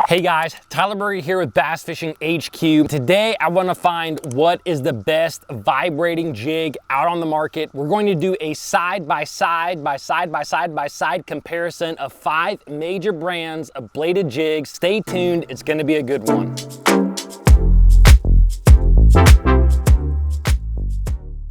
Hey guys, TYLERBERG here with BassFishingHQ. Today I want to find what is the best vibrating jig out on the market. We're going to do a side by side comparison of 5 major brands of bladed jigs. Stay tuned, it's going to be a good one.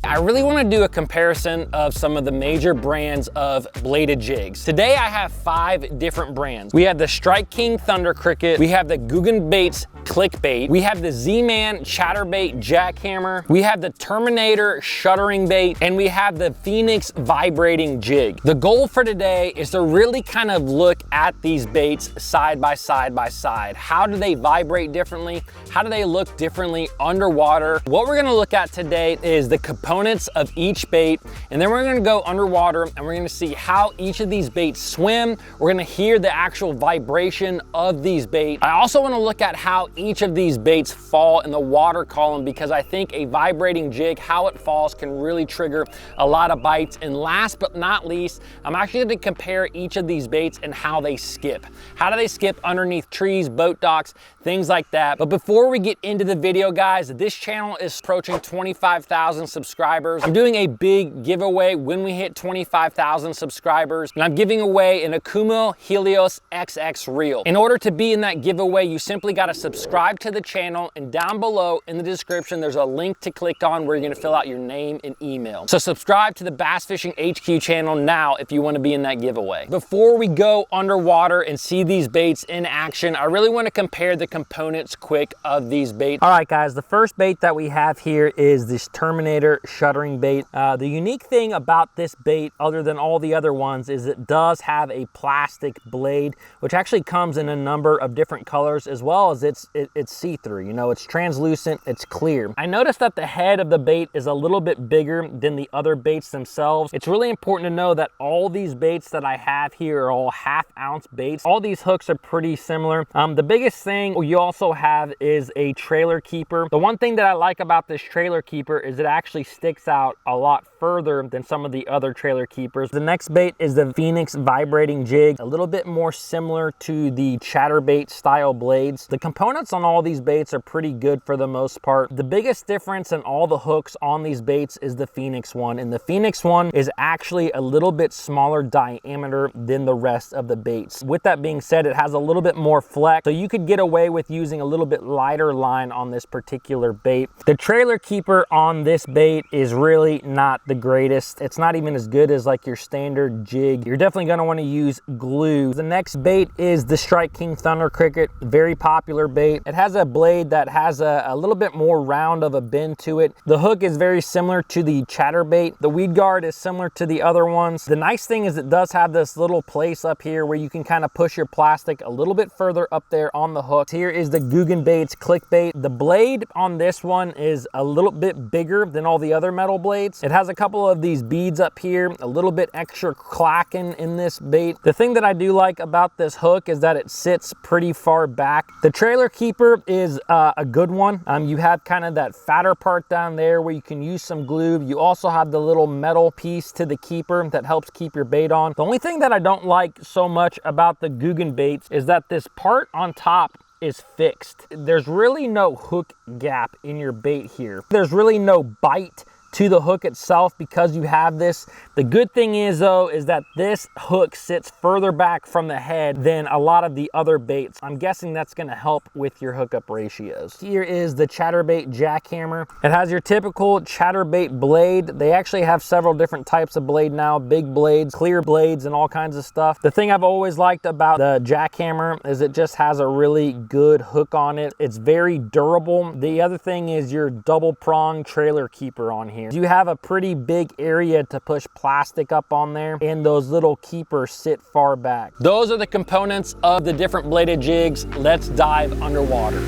I really want to do a comparison of some of the major brands of bladed jigs. Today I have 5 different brands. We have the Strike King Thunder Cricket, we have the Googan Baits Clickbait, we have the Z-Man CHATTERBAIT Jackhammer, we have the Terminator Shuddering Bait, and we have the Phenix Vibrating Jig. The goal for today is to really kind of look at these baits side by side. How do they vibrate differently? How do they look differently underwater? What we're gonna look at today is the components of each bait, and then we're gonna go underwater and we're gonna see how each of these baits swim. We're gonna hear the actual vibration of these baits. I also wanna look at how each of these baits fall in the water column, because I think a vibrating jig, how it falls can really trigger a lot of bites. And last but not least, I'm actually gonna compare each of these baits and how they skip. How do they skip underneath trees, boat docks, things like that. But before we get into the video, guys, this channel is approaching 25,000 subscribers. I'm doing a big giveaway when we hit 25,000 subscribers, and I'm giving away an Akumo Helios XX reel. In order to be in that giveaway, you simply gotta subscribe to the channel, and down below in the description, there's a link to click on where you're gonna fill out your name and email. So subscribe to the BassFishingHQ channel now if you wanna be in that giveaway. Before we go underwater and see these baits in action, I really wanna compare the components quick of these baits. All right, guys, the first bait that we have here is this Terminator Shuddering Bait. The unique thing about this bait, other than all the other ones, is it does have a plastic blade, which actually comes in a number of different colors, as well as it's see-through. You know, it's translucent, it's clear. I noticed that the head of the bait is a little bit bigger than the other baits themselves. It's really important to know that all these baits that I have here are all half-ounce baits. All these hooks are pretty similar. The biggest thing you also have is a trailer keeper. The one thing that I like about this trailer keeper is it actually sticks out a lot further than some of the other trailer keepers. The next bait is the Phenix Vibrating Jig, a little bit more similar to the CHATTERBAIT style blades. The components on all these baits are pretty good for the most part. The biggest difference in all the hooks on these baits is the Phenix one, and the Phenix one is actually a little bit smaller diameter than the rest of the baits. With that being said, it has a little bit more flex, so you could get away with using a little bit lighter line on this particular bait. The trailer keeper on this bait is really not the greatest. It's not even as good as like your standard jig. You're definitely going to want to use glue. The next bait is the Strike King Thunder Cricket, very popular bait. It has a blade that has a little bit more round of a bend to it. The hook is very similar to the CHATTERBAIT. The weed guard is similar to the other ones. The nice thing is it does have this little place up here where you can kind of push your plastic a little bit further up there on the hook. Here is the Googan Baits Clickbait. The blade on this one is a little bit bigger than all the other metal blades. It has a couple of these beads up here, a little bit extra clacking in this bait. The thing that I do like about this hook is that it sits pretty far back. The trailer keeper is a good one. You have kind of that fatter part down there where you can use some glue. You also have the little metal piece to the keeper that helps keep your bait on. The only thing that I don't like so much about the Googan baits is that this part on top is fixed. There's really no hook gap in your bait here. There's really no bite to the hook itself because you have this. The good thing is though, is that this hook sits further back from the head than a lot of the other baits. I'm guessing that's gonna help with your hookup ratios. Here is the CHATTERBAIT Jackhammer. It has your typical CHATTERBAIT blade. They actually have several different types of blade now, big blades, clear blades, and all kinds of stuff. The thing I've always liked about the Jackhammer is it just has a really good hook on it. It's very durable. The other thing is your double prong trailer keeper on here. You have a pretty big area to push plastic up on there, and those little keepers sit far back. Those are the components of the different bladed jigs. Let's dive underwater.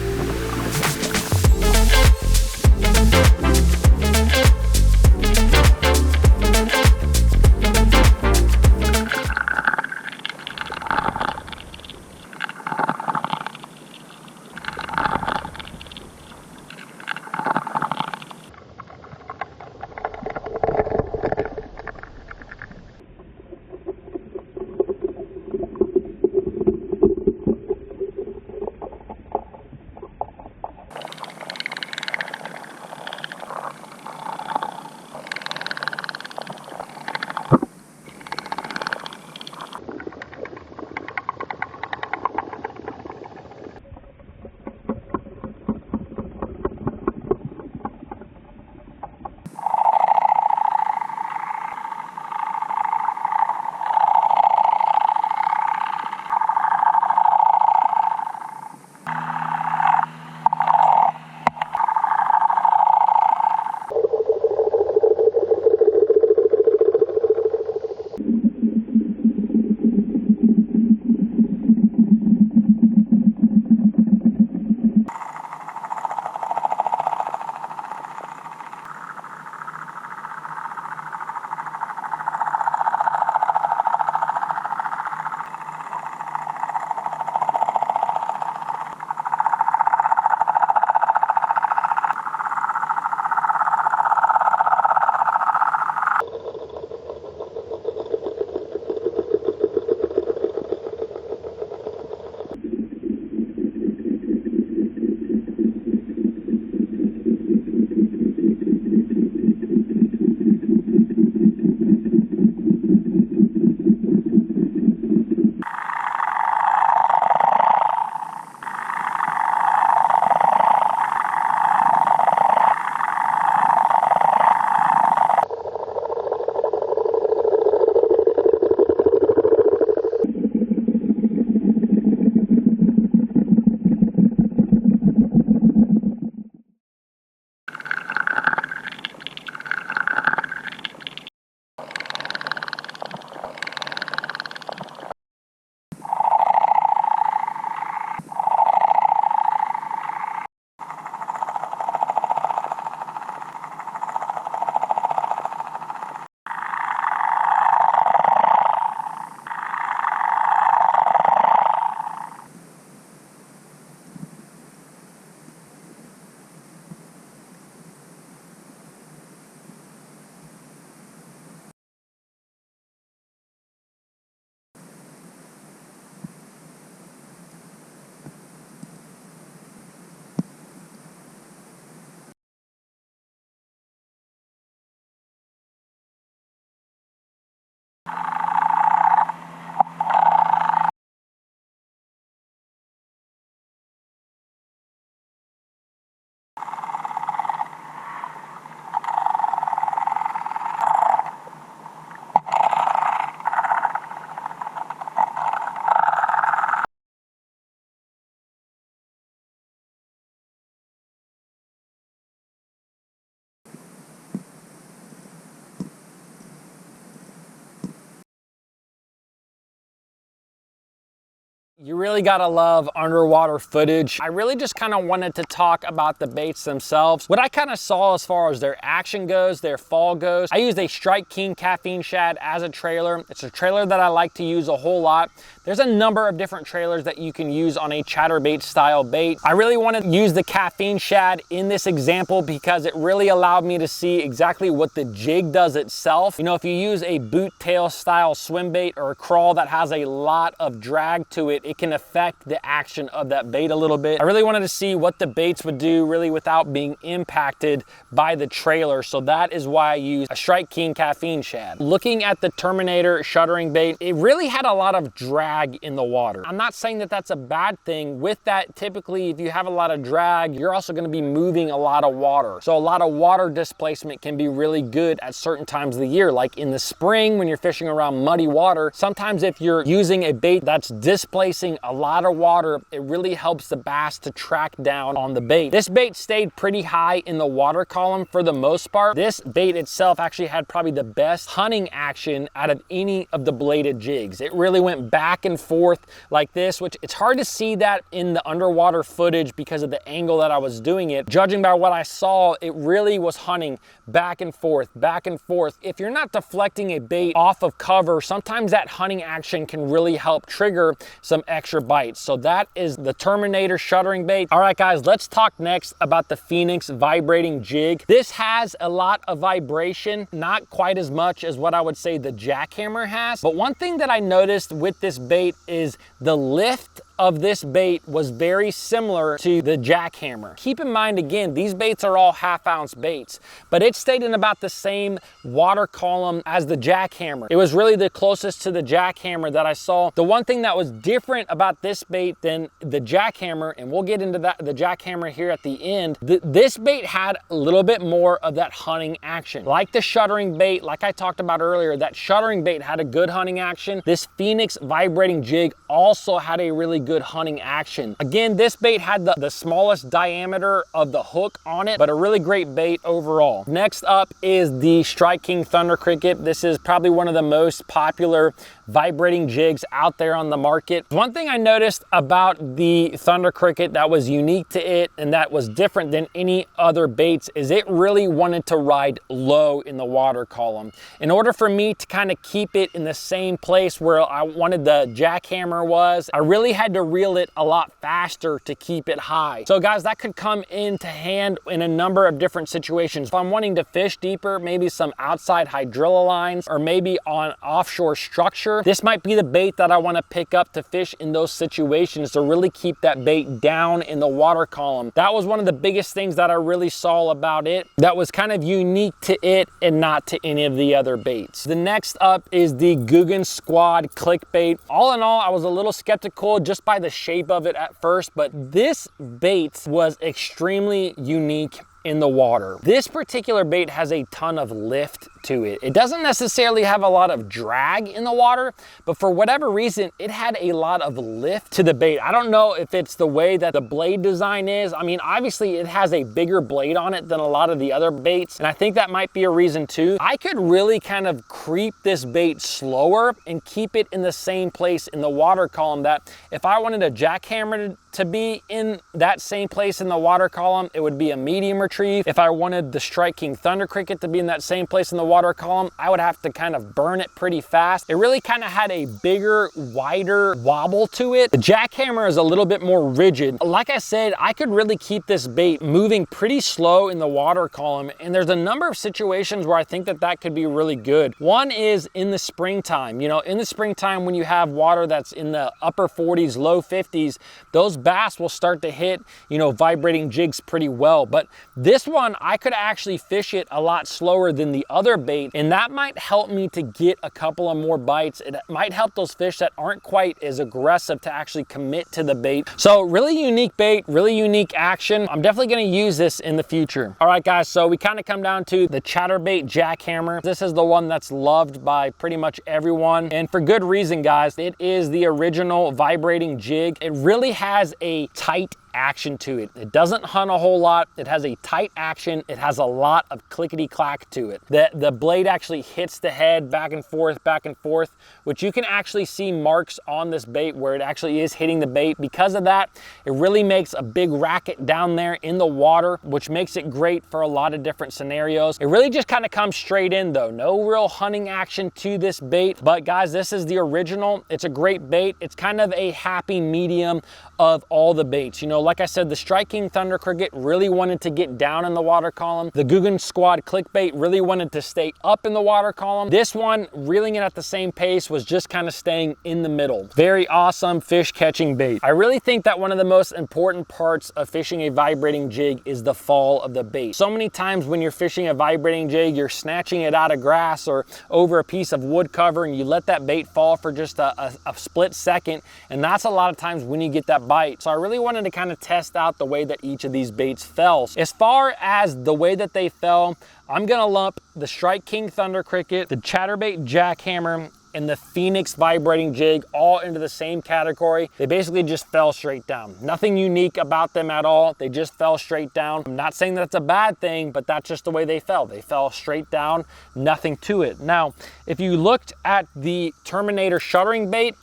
You really gotta love underwater footage. I really just kind of wanted to talk about the baits themselves. What I kind of saw as far as their action goes, their fall goes. I used a Strike King caffeine shad as a trailer. It's a trailer that I like to use a whole lot. There's a number of different trailers that you can use on a chatterbait style bait. I really want to use the caffeine shad in this example because it really allowed me to see exactly what the jig does itself. You know, if you use a boot tail style swim bait or a crawl that has a lot of drag to it, it can affect the action of that bait a little bit. I really wanted to see what the baits would do really without being impacted by the trailer. So that is why I use a Strike King caffeine shad. Looking at the Terminator Shuddering Bait, it really had a lot of drag in the water. I'm not saying that that's a bad thing. With that, typically, if you have a lot of drag, you're also going to be moving a lot of water. So a lot of water displacement can be really good at certain times of the year. Like in the spring, when you're fishing around muddy water, sometimes if you're using a bait that's displacing a lot of water, it really helps the bass to track down on the bait. This bait stayed pretty high in the water column for the most part. This bait itself actually had probably the best hunting action out of any of the bladed jigs. It really went back and forth like this, which it's hard to see that in the underwater footage because of the angle that I was doing it. Judging by what I saw, it really was hunting back and forth, back and forth. If you're not deflecting a bait off of cover, sometimes that hunting action can really help trigger some extra bites. So that is the Terminator Shuddering Bait. All right, guys, let's talk next about the Phenix Vibrating Jig. This has a lot of vibration, not quite as much as what I would say the Jackhammer has. But one thing that I noticed with this bait is the lift of this bait was very similar to the Jackhammer. Keep in mind, again, these baits are all half-ounce baits, but it stayed in about the same water column as the Jackhammer. It was really the closest to the Jackhammer that I saw. The one thing that was different about this bait than the Jackhammer, and we'll get into that, the Jackhammer here at the end, this bait had a little bit more of that hunting action. Like the Shuddering Bait, like I talked about earlier, that Shuddering Bait had a good hunting action. This Phenix Vibrating Jig also had a really good hunting action. Again, this bait had the smallest diameter of the hook on it, but a really great bait overall. Next up is the Strike King Thunder Cricket. This is probably one of the most popular vibrating jigs out there on the market. One thing I noticed about the Thunder Cricket that was unique to it and that was different than any other baits is it really wanted to ride low in the water column. In order for me to kind of keep it in the same place where I wanted the Jackhammer was, I really had to reel it a lot faster to keep it high. So guys, that could come into hand in a number of different situations. If I'm wanting to fish deeper, maybe some outside hydrilla lines, or maybe on offshore structure, this might be the bait that I want to pick up to fish in those situations to really keep that bait down in the water column. That was one of the biggest things that I really saw about it that was kind of unique to it and not to any of the other baits. The next up is the Googan Squad Clickbait. All in all, I was a little skeptical just by the shape of it at first, but this bait was extremely unique in the water. This particular bait has a ton of lift to it. It doesn't necessarily have a lot of drag in the water, but for whatever reason, it had a lot of lift to the bait. I don't know if it's the way that the blade design is. I mean, obviously it has a bigger blade on it than a lot of the other baits, and I think that might be a reason too. I could really kind of creep this bait slower and keep it in the same place in the water column, that if I wanted a jackhammer to be in that same place in the water column, it would be a medium retrieve. If I wanted the Strike King Thunder Cricket to be in that same place in the water column, I would have to kind of burn it pretty fast. It really kind of had a bigger, wider wobble to it. The jackhammer is a little bit more rigid. Like I said, I could really keep this bait moving pretty slow in the water column, and there's a number of situations where I think that that could be really good. One is in the springtime. You know, in the springtime when you have water that's in the upper 40s, low 50s, those bass will start to hit, you know, vibrating jigs pretty well. But this one, I could actually fish it a lot slower than the other bait, and that might help me to get a couple of more bites. It might help those fish that aren't quite as aggressive to actually commit to the bait. So really unique bait, really unique action. I'm definitely going to use this in the future. All right guys, so we kind of come down to the CHATTERBAIT Jackhammer. This is the one that's loved by pretty much everyone, and for good reason, guys. It is the original vibrating jig. It really has a tight action to it. It doesn't hunt a whole lot. It has a tight action. It has a lot of clickety clack to it. The blade actually hits the head back and forth, which you can actually see marks on this bait where it actually is hitting the bait. Because of that, it really makes a big racket down there in the water, which makes it great for a lot of different scenarios. It really just kind of comes straight in though. No real hunting action to this bait, but guys, this is the original. It's a great bait. It's kind of a happy medium of all the baits. You know, like I said, the Strike King Thunder Cricket really wanted to get down in the water column. The Googan Squad Clickbait really wanted to stay up in the water column. This one, reeling it at the same pace, was just kind of staying in the middle. Very awesome fish catching bait. I really think that one of the most important parts of fishing a vibrating jig is the fall of the bait. So many times when you're fishing a vibrating jig, you're snatching it out of grass or over a piece of wood cover, and you let that bait fall for just a split second, and that's a lot of times when you get that bite. So I really wanted to kind of test out the way that each of these baits fell. As far as the way that they fell, I'm gonna lump the Strike King Thunder Cricket, the CHATTERBAIT Jackhammer, and the Phenix Vibrating Jig all into the same category. They basically just fell straight down. Nothing unique about them at all. They just fell straight down. I'm not saying that's a bad thing, but that's just the way they fell. They fell straight down, nothing to it. Now, if you looked at the Terminator Shuddering Bait,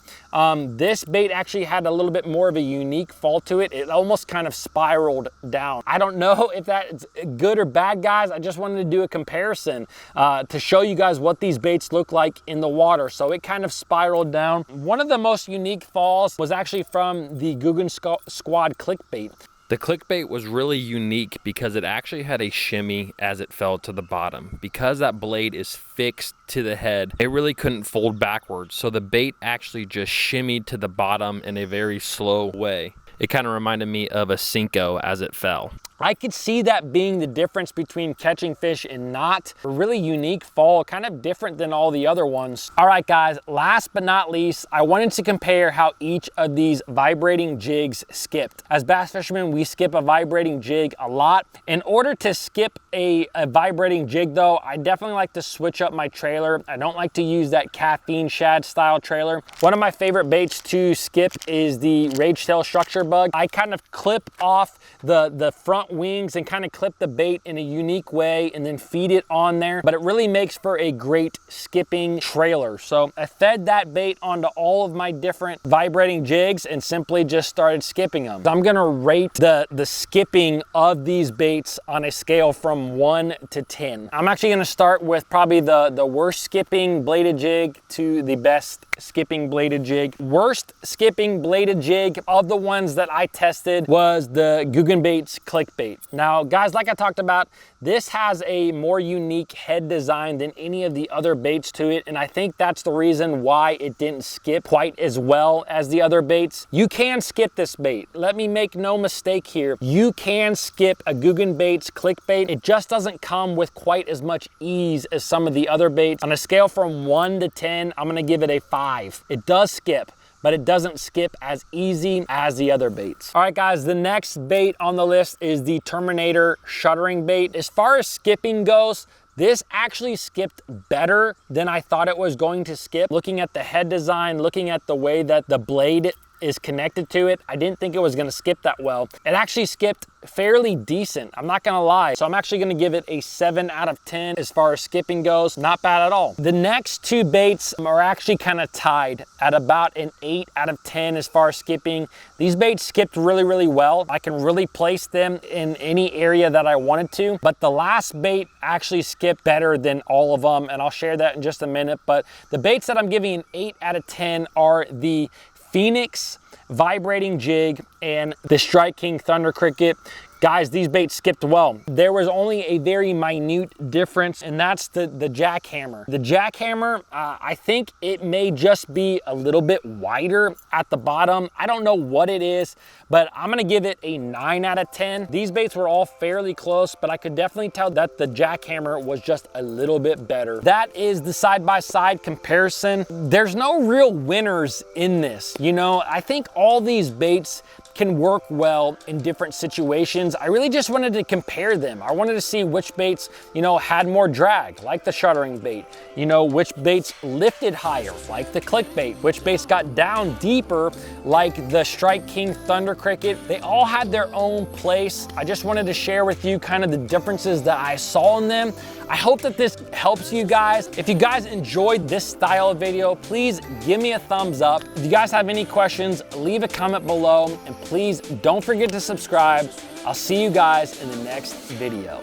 this bait actually had a little bit more of a unique fall to it. It almost kind of spiraled down. I don't know if that's good or bad, guys. I just wanted to do a comparison to show you guys what these baits look like in the water. So it kind of spiraled down. One of the most unique falls was actually from the Googan Squad Clickbait. The clickbait was really unique because it actually had a shimmy as it fell to the bottom. Because that blade is fixed to the head, it really couldn't fold backwards. So the bait actually just shimmied to the bottom in a very slow way. It kind of reminded me of a Cinco as it fell. I could see that being the difference between catching fish and not. A really unique fall, kind of different than all the other ones. All right, guys, last but not least, I wanted to compare how each of these vibrating jigs skipped. As bass fishermen, we skip a vibrating jig a lot. In order to skip a vibrating jig though, I definitely like to switch up my trailer. I don't like to use that caffeine shad style trailer. One of my favorite baits to skip is the Rage Tail Structure Bug. I kind of clip off the front front wings and kind of clip the bait in a unique way and then feed it on there, but it really makes for a great skipping trailer. So I fed that bait onto all of my different vibrating jigs and simply just started skipping them. So I'm gonna rate the skipping of these baits on a scale from 1 to 10. I'm actually gonna start with probably the worst skipping bladed jig to the best skipping bladed jig. Worst skipping bladed jig of the ones that I tested was the Googan Clickbait. Now guys, like I talked about, this has a more unique head design than any of the other baits to it, and I think that's the reason why it didn't skip quite as well as the other baits. You can skip this bait. Let me make no mistake here. You can skip a Googan Clickbait. It just doesn't come with quite as much ease as some of the other baits. On a scale from 1 to 10, I'm gonna give it a 5. It does skip, but it doesn't skip as easy as the other baits. All right guys, the next bait on the list is the Terminator Shuddering Bait. As far as skipping goes, this actually skipped better than I thought it was going to skip. Looking at the head design, looking at the way that the blade is connected to it, I didn't think it was gonna skip that well. It actually skipped fairly decent, I'm not gonna lie. So I'm actually gonna give it a 7 out of 10 as far as skipping goes. Not bad at all. The next two baits are actually kind of tied at about an 8 out of 10 as far as skipping. These baits skipped really, really well. I can really place them in any area that I wanted to, but the last bait actually skipped better than all of them, and I'll share that in just a minute. But the baits that I'm giving an 8 out of 10 are the Phenix Vibrating Jig and the Strike King Thunder Cricket. Guys, these baits skipped well. There was only a very minute difference, and that's the Jackhammer. The Jackhammer, I think it may just be a little bit wider at the bottom. I don't know what it is, but I'm gonna give it a 9 out of 10. These baits were all fairly close, but I could definitely tell that the Jackhammer was just a little bit better. That is the side-by-side comparison. There's no real winners in this. You know, I think all these baits can work well in different situations. I really just wanted to compare them. I wanted to see which baits, you know, had more drag, like the Shuddering Bait, you know, which baits lifted higher, like the Clickbait, which baits got down deeper, like the Strike King Thunder Cricket. They all had their own place. I just wanted to share with you kind of the differences that I saw in them. I hope that this helps you guys. If you guys enjoyed this style of video, please give me a thumbs up. If you guys have any questions, leave a comment below, and please don't forget to subscribe. I'll see you guys in the next video.